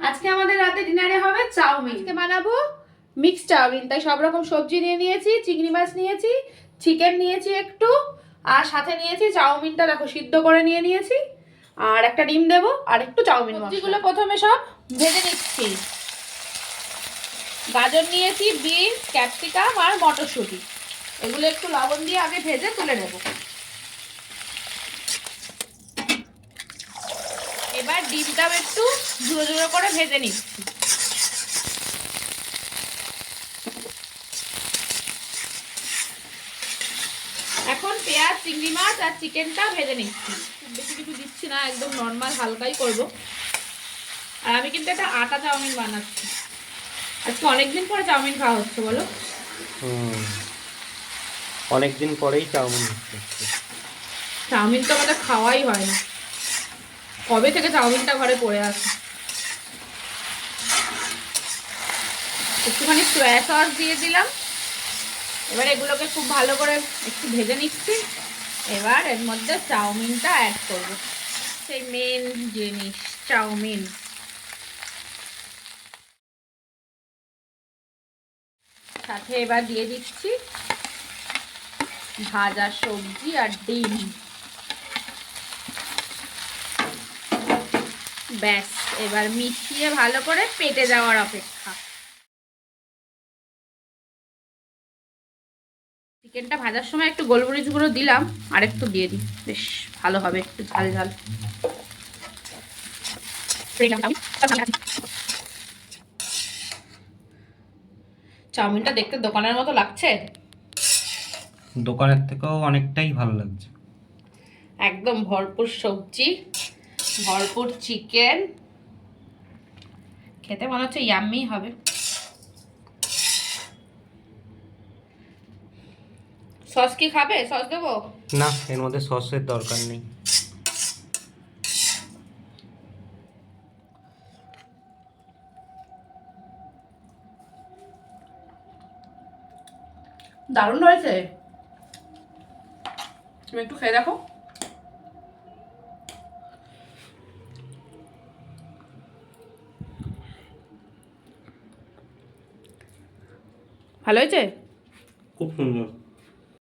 আজকে আমাদের রাতে ডিনারে হবে চাউমিন। আজকে বানাবো মিক্স চাউমিন, তাই সব রকম সবজি নিয়ে নিয়েছি, চিংড়ি মাছ নিয়েছি, চিকেন নিয়েছি একটু, আর সাথে নিয়েছি চাউমিনটা দেখো সিদ্ধ করে নিয়েছি, আর একটা ডিম দেবো, আর একটু চাউমিন মশলা। সবজিগুলো প্রথমে সব ভেজে নিচ্ছি। গাজর নিয়েছি, বিনস, ক্যাপসিকাম আর মটরশুঁটি, এগুলো একটু লবণ দিয়ে আগে ভেজে তুলে নেব। এবার ডিমটাও একটু ঝুড়ো ঝুড়ো করে ভেজে নিচ্ছি। এখন পেঁয়াজ, চিংড়ি মাছ আর চিকেনটা ভেজে নিচ্ছি। খুব বেশি কিছু দিচ্ছি না, একদম নর্মাল হালকাই করব। আর আমি কিন্তু একটা আটা চাউমিন বানাচ্ছি। আজকে অনেকদিন পরে চাউমিন খাওয়া হচ্ছে, বলো? অনেকদিন পরেই চাউমিন হচ্ছে। চাউমিন তো আমাদের খাওয়াই হয় না, কবে থেকে চাউমিনটা ঘরে পড়ে আছে। একটুখানি সয়া সস দিয়ে দিলাম। এবার এগুলোকে খুব ভালো করে একটু ভেজে নিচ্ছি। এবার এর মধ্যে চাউমিনটা অ্যাড করব, সেই মেন জিনিস চাউমিন। সাথে এবার দিয়ে দিচ্ছি ভাজা সবজি আর ডিম। ব্যাস, এবার মিশিয়ে ভালো করে পেটে যাওয়ার অপেক্ষা। চিকেনটা ভাজার সময় একটু গোলমরিচ গুঁড়ো দিলাম, আর একটু দিয়ে দিই, বেশ ভালো হবে, একটু ঝাল ঝাল। চাউমিনটা দেখতে দোকানের মতো লাগছে, দোকানের থেকেও অনেকটাই ভালো লাগছে। একদম ভরপুর সবজি, ভরপুর চিকেন, খেতে মনে হচ্ছে ইয়াম্মি হবে। সস কি খাবে? সস দেবো? না, এর মধ্যে সসের দরকার নেই। দারুণ হয়েছে, তুমি একটু খেয়ে দেখো। ভালো হয়েছে? খুব সুন্দর।